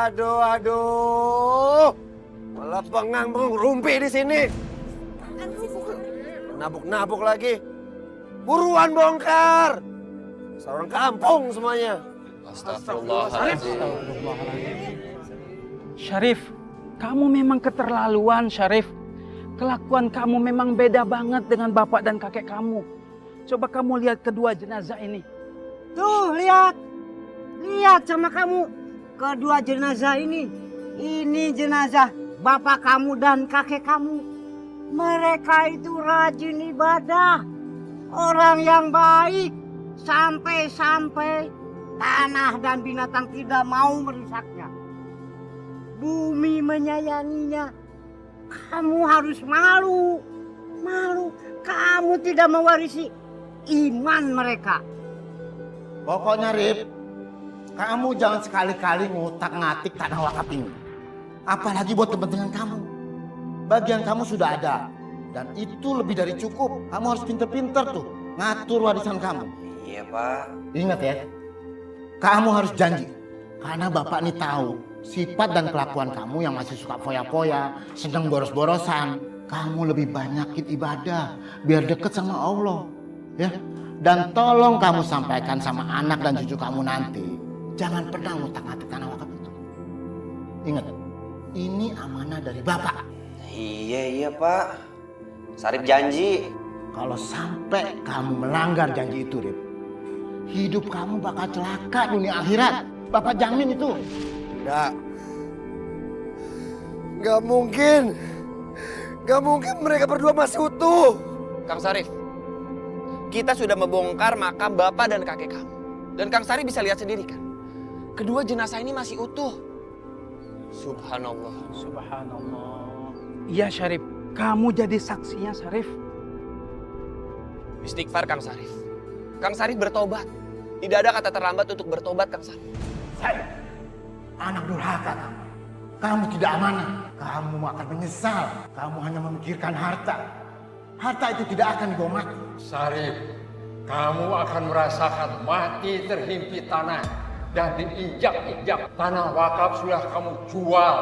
Aduh. Malah pengang rumpi di sini. Nabuk-nabuk lagi. Buruan bongkar. Seorang kampung semuanya. Astagfirullahaladzim. Syarif, kamu memang keterlaluan, Syarif. Kelakuan kamu memang beda banget dengan bapak dan kakek kamu. Coba kamu lihat kedua jenazah ini. Tuh, lihat. Lihat sama kamu. Kedua jenazah ini. Ini jenazah bapak kamu dan kakek kamu. Mereka itu rajin ibadah. Orang yang baik. Sampai-sampai tanah dan binatang tidak mau merusaknya. Bumi menyayanginya. Kamu harus malu. Malu. Kamu tidak mewarisi iman mereka. Pokoknya Rip, kamu jangan sekali-kali ngutak-ngatik tanah wakaf ini. Apalagi buat kepentingan kamu. Bagian kamu sudah ada. Dan itu lebih dari cukup. Kamu harus pinter-pinter tuh ngatur warisan kamu. Iya, Pak. Ingat ya, kamu harus janji. Karena bapak ini tahu sifat dan kelakuan kamu yang masih suka foya-foya, sedang boros-borosan. Kamu lebih banyakin ibadah biar deket sama Allah. Ya. Dan tolong kamu sampaikan sama anak dan cucu kamu nanti. Jangan pernah ngutak-ngatik tanah wakaf itu. Ingat, ini amanah dari bapak. Iya, Pak. Sarip janji. Kalau sampai kamu melanggar janji itu, Rip, hidup kamu bakal celaka dunia akhirat. Bapak jamin itu. Nggak mungkin. Nggak mungkin mereka berdua masih utuh. Kang Sarif, kita sudah membongkar makam bapak dan kakek kamu. Dan Kang Sarif bisa lihat sendiri kan, kedua jenazah ini masih utuh. Subhanallah. Subhanallah. Iya Syarif, kamu jadi saksinya Syarif. Istighfar Kang Sarif. Kang Sarif bertobat. Tidak ada kata terlambat untuk bertobat Kang Sarif. Saya, anak durhaka kamu. Kamu tidak amanah. Kamu akan menyesal. Kamu hanya memikirkan harta. Harta itu tidak akan dibawa mati. Sarif, kamu akan merasakan mati terhimpit tanah dan diinjak-injak. Tanah wakaf sudah kamu jual.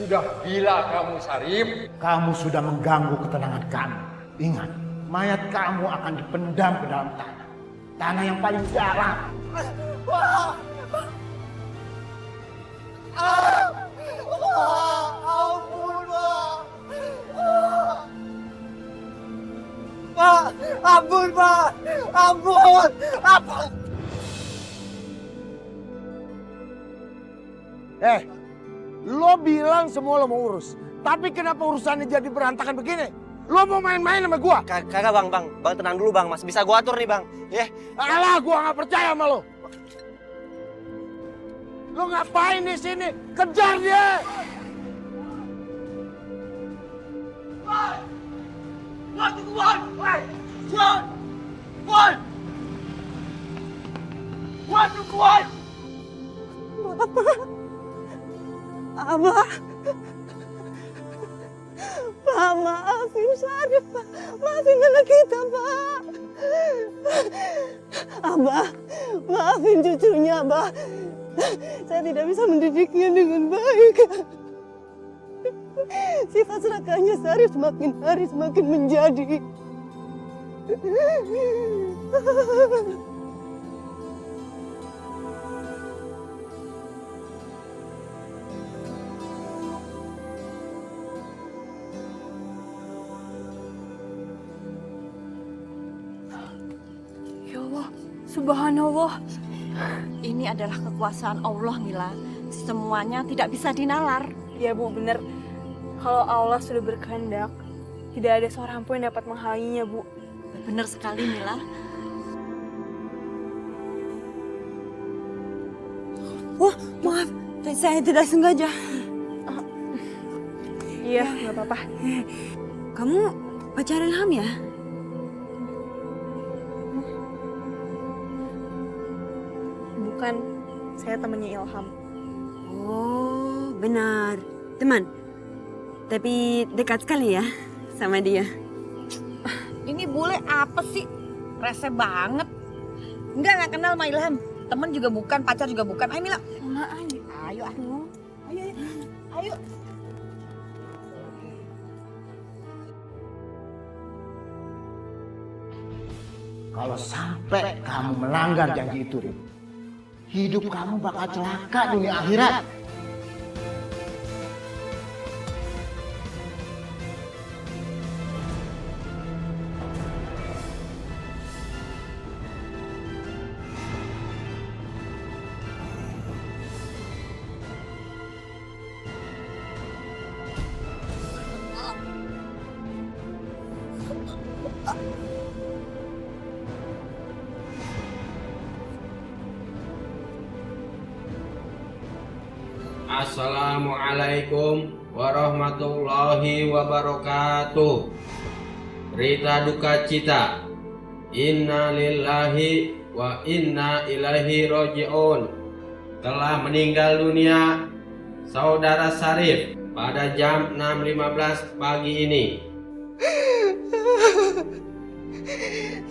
Sudah gila kamu, Sarif. Kamu sudah mengganggu ketenangan kami. Ingat, mayat kamu akan dipendam ke dalam tanah. Tanah yang paling dalam. Pak, ampun, Pak. Ampun. Ampun. Lo bilang semua lo mau urus. Tapi kenapa urusannya jadi berantakan begini? Lo mau main-main sama gua? Kagak, Bang. Bang tenang dulu, Bang. Masih bisa gua atur nih, Bang. Ya. Alah, gua nggak percaya sama lo. Lo ngapain di sini? Kejar dia! Abah, Pak, maafin Syarif, Pak. Maafin anak kita, Pak. Abah, maafin cucunya, Abah. Saya tidak bisa mendidiknya dengan baik. Sifat serakahnya Syarif semakin hari semakin menjadi. Ya Allah, subhanallah. Ini adalah kekuasaan Allah, Mila. Semuanya tidak bisa dinalar. Ya Bu, bener. Kalau Allah sudah berkehendak, tidak ada seorang pun yang dapat menghalanginya, Bu. Benar sekali, Mila. Wah, maaf. Saya tidak sengaja. Iya, nggak apa-apa. Kamu pacar Ilham ya? Bukan, saya temannya Ilham. Oh, benar. Teman. Tapi dekat sekali ya sama dia. Ini bule apa sih? Rese banget. Enggak kenal sama Ilham. Temen juga bukan, pacar juga bukan. Ayo Mila. Ayo. Ayo. Kalau sampai kamu melanggar janji itu, Rif, hidup kamu bakal celaka dunia akhirat. Assalamualaikum warahmatullahi wabarakatuh. Berita duka cita. Inna lillahi wa inna ilaihi roji'un. Telah meninggal dunia Saudara Syarif pada jam 6.15 pagi ini.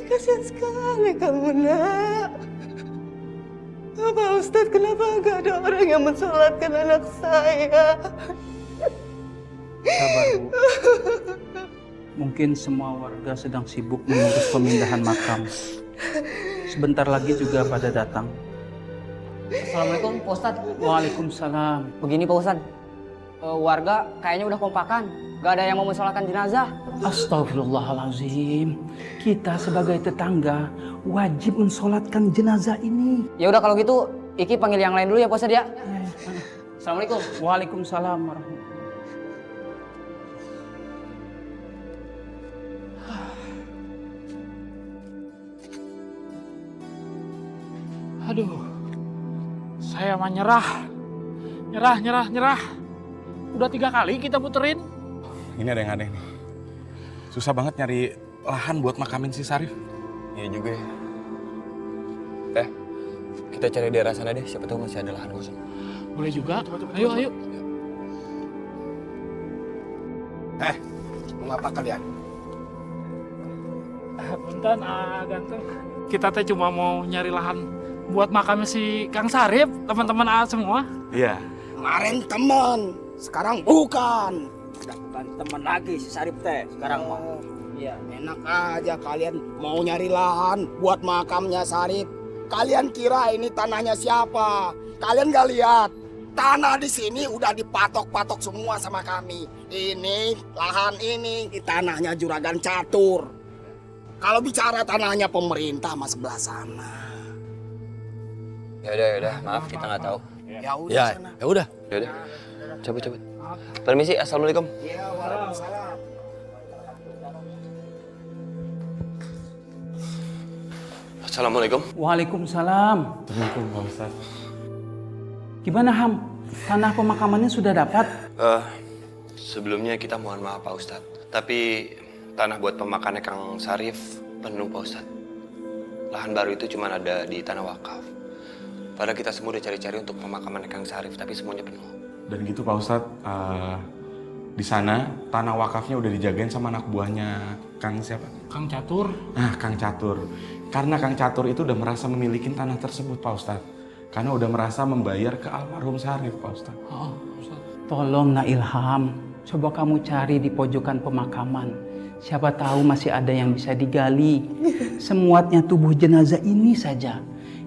Kasihan sekali kamu, nak. Pak Ustadz, kenapa gak ada orang yang mensolatkan anak saya? Sabar, Bu. Mungkin semua warga sedang sibuk mengurus pemindahan makam. Sebentar lagi juga pada datang. Assalamualaikum Pak Ustadz. Waalaikumsalam. Begini Pak Ustadz, warga kayaknya udah kompakan. Gak ada yang mau mensolatkan jenazah. Astagfirullahalazim. Kita sebagai tetangga wajib mensolatkan jenazah ini. Ya udah kalau gitu, Iki panggil yang lain dulu ya Pak Ustadz ya. Assalamualaikum. Waalaikumsalam warahmatullahi. Aduh, saya mah nyerah. Udah 3 kali kita puterin. Ini ada yang aneh nih. Susah banget nyari lahan buat makamin si Syarif. Iya juga ya. Kita cari daerah sana deh, siapa tahu masih ada lahan kosong. Boleh juga. Ayo. Mau ngapa kalian? Punten, ganteng. Kita teh cuma mau nyari lahan buat makamnya si Kang Syarif, teman-teman semua. Iya. Kemarin teman, sekarang bukan. Udah bukan teman lagi si Syarif teh sekarang mah. Iya. Enak aja kalian mau nyari lahan buat makamnya Syarif. Kalian kira ini tanahnya siapa? Kalian gak lihat? Tanah di sini udah dipatok-patok semua sama kami. Ini lahan ini tanahnya Juragan Catur. Kalau bicara tanahnya pemerintah mah sebelah sana. Ya udah, maaf kita nggak tahu. Ya udah sana. Ya udah. Cabut. Permisi, assalamualaikum. Iya, waalaikumsalam. Assalamualaikum. Waalaikumsalam. Assalamualaikum Pak Ustaz. Gimana Ham? Tanah pemakamannya sudah dapat? Sebelumnya kita mohon maaf Pak Ustadz. Tapi tanah buat pemakamannya Kang Syarif penuh Pak Ustadz. Lahan baru itu cuma ada di tanah wakaf. Padahal kita semua udah cari-cari untuk pemakaman Kang Syarif, tapi semuanya penuh. Dan gitu Pak Ustadz, di sana tanah wakafnya udah dijagain sama anak buahnya Kang siapa? Kang Catur. Nah, Kang Catur. Karena Kang Catur itu udah merasa memiliki tanah tersebut Pak Ustadz. Karena udah merasa membayar ke almarhum Syarif Pak Ustadz. Oh, Ustadz. Tolong Nak Ilham, coba kamu cari di pojokan pemakaman. Siapa tahu masih ada yang bisa digali. Semuatnya tubuh jenazah ini saja.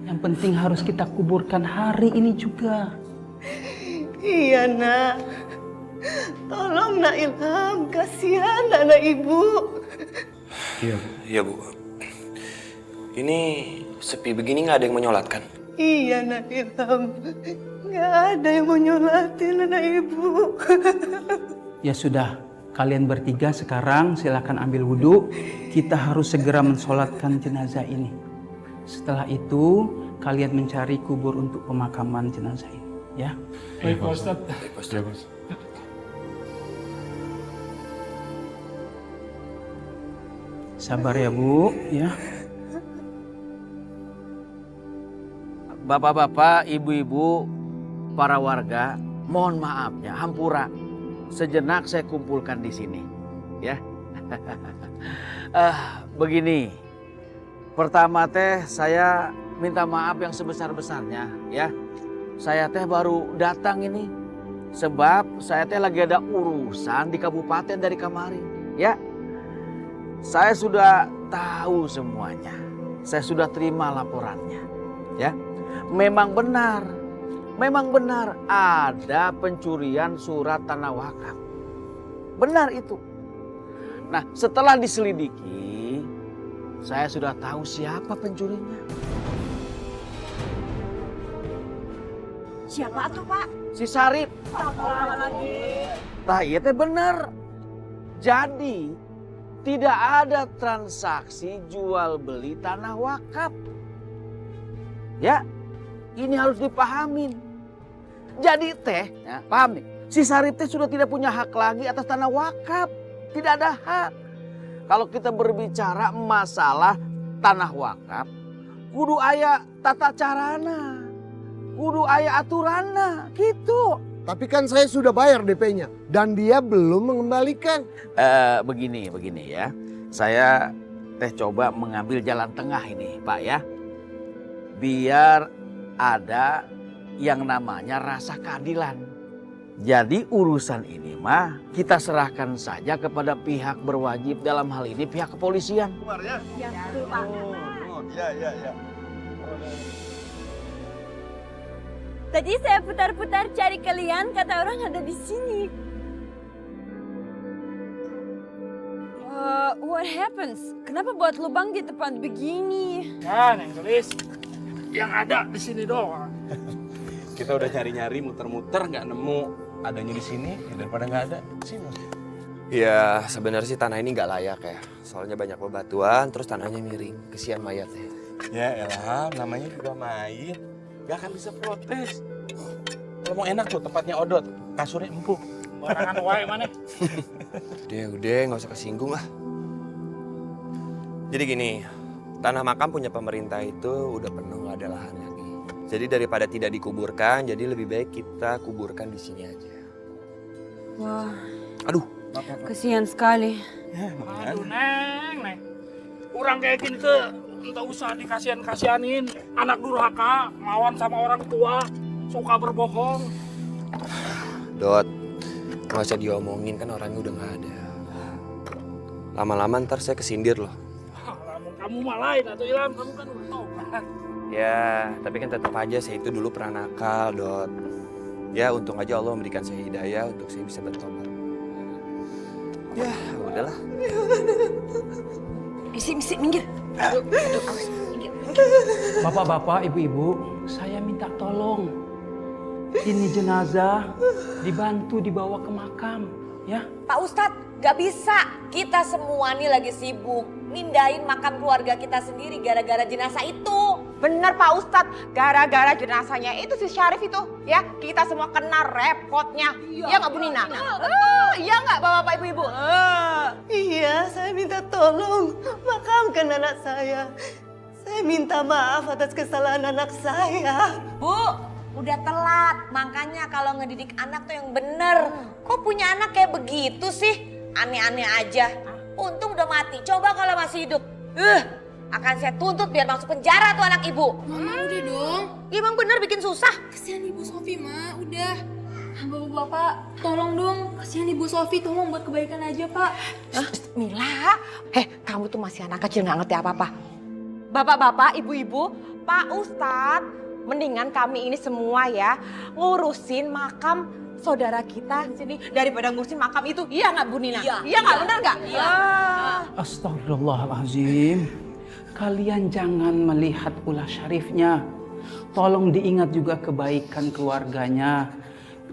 Yang penting harus kita kuburkan hari ini juga. Iya nak. Tolong Nak Ilham, kasihan anak ibu. Iya Bu. Ini sepi begini nggak ada yang menyolatkan? Iya Nak Ilham, nggak ada yang mau nyolatin anak ibu. Ya sudah, kalian bertiga sekarang silakan ambil wudhu. Kita harus segera mensolatkan jenazah ini. Setelah itu, kalian mencari kubur untuk pemakaman jenazah ini. Ya. Baik Pak Ustadz. Baik Pak Ustadz. Sabar ya Bu, ya. Bapak-bapak, ibu-ibu, para warga, mohon maaf ya, hampura. Sejenak saya kumpulkan di sini, ya. Begini, pertama teh saya minta maaf yang sebesar-besarnya, ya. Saya teh baru datang ini, Sebab saya teh lagi ada urusan di kabupaten dari kemarin. Ya, saya sudah tahu semuanya. Saya sudah terima laporannya. Ya, memang benar ada pencurian surat tanah wakaf. Benar itu. Nah, setelah diselidiki, saya sudah tahu siapa pencurinya. Siapa tuh, Pak? Si Sarip. Nah, iya teh bener. Jadi, tidak ada transaksi jual beli tanah wakaf. Ya, ini harus dipahamin. Jadi teh, ya, paham nih, si Sarip teh sudah tidak punya hak lagi atas tanah wakaf. Tidak ada hak. Kalau kita berbicara masalah tanah wakaf, kudu aya tata carana. Kudu aya aturana, gitu. Tapi kan saya sudah bayar DP-nya dan dia belum mengembalikan. Begini ya. Saya teh coba mengambil jalan tengah ini, Pak ya. Biar ada yang namanya rasa keadilan. Jadi urusan ini mah kita serahkan saja kepada pihak berwajib, dalam hal ini pihak kepolisian. Ya, betul, Pak. Ya. Tadi saya putar-putar cari kalian, kata orang ada di sini. What happens? Kenapa buat lubang di tempat begini? Ya, Neng Gelis. Yang ada di sini doang. Kita udah nyari-nyari, muter-muter, nggak nemu. Adanya di sini, daripada nggak ada. Sini. Ya sebenarnya sih tanah ini nggak layak ya. Soalnya banyak bebatuan, terus tanahnya miring. Kesian mayatnya. Ya elah, namanya juga mayit. Gak akan bisa protes. Kalau mau enak tuh tempatnya Odot, kasurnya empuk. Barangan wae mana? Udah, nggak usah kesinggung lah. Jadi gini, tanah makam punya pemerintah itu udah penuh, nggak ada lahan lagi. Jadi daripada tidak dikuburkan, jadi lebih baik kita kuburkan di sini aja. Wah, Aduh, kesian sekali. Aduh, Neng. Kurang kayak gini tuh, entah usah dikasihan-kasihanin. Anak durhaka, lawan sama orang tua, suka berbohong. Dot, nggak usah diomongin, kan orangnya udah nggak ada. Lama-lama ntar saya kesindir loh. Kamu mah lain atau Ilham, kamu kan udah tahu kan. Ya, tapi kan tetap aja saya itu dulu pernah nakal, Dot. Ya, untung aja Allah memberikan saya hidayah untuk saya bisa bertobat. Ya, udahlah. Misi, minggir. Bapak-bapak, ibu-ibu, saya minta tolong. Ini jenazah dibantu dibawa ke makam, ya. Pak Ustadz, gak bisa. Kita semua nih lagi sibuk mindahin makam keluarga kita sendiri gara-gara jenazah itu. Bener Pak Ustadz, gara-gara jenazahnya itu si Syarif itu, ya kita semua kena repotnya. Iya nggak Bu Nina? Iya nggak Bapak Ibu-Ibu? Iya, saya minta tolong makamkan anak saya. Saya minta maaf atas kesalahan anak saya. Bu, udah telat. Makanya kalau ngedidik anak tuh yang bener. Kok punya anak kayak begitu sih? Aneh-aneh aja. Untung udah mati. Coba kalau masih hidup. Akan saya tuntut biar masuk penjara tuh anak ibu. Mama udah dong. Emang bener bikin susah. Kasihan Ibu Sofi, Ma. Udah. Bapak-bapak, tolong dong. Kasihan Ibu Sofi, tolong buat kebaikan aja, Pak. Mila, kamu tuh masih anak kecil nggak ngerti apa-apa. Bapak-bapak, ibu-ibu, Pak Ustadz, mendingan kami ini semua ya ngurusin makam saudara kita di sini daripada ngurusin makam itu. Iya nggak Bu Nina? Iya nggak, benar nggak? Iya. Astagfirullahaladzim. Kalian jangan melihat ulah syarifnya. Tolong diingat juga kebaikan keluarganya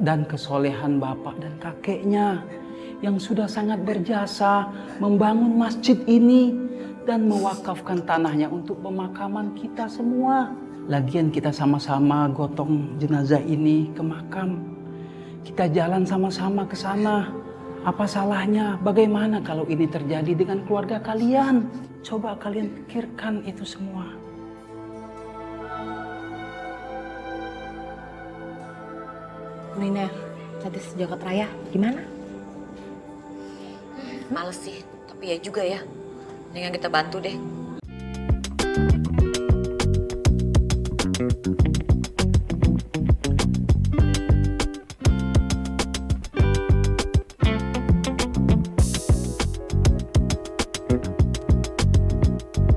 dan kesolehan bapak dan kakeknya yang sudah sangat berjasa membangun masjid ini dan mewakafkan tanahnya untuk pemakaman kita semua. Lagian kita sama-sama gotong jenazah ini ke makam. Kita jalan sama-sama ke sana. Apa salahnya? Bagaimana kalau ini terjadi dengan keluarga kalian? Coba kalian pikirkan itu semua. Nina, tadi sejagat raya gimana? Males sih, tapi ya juga ya. Mendingan kita bantu deh.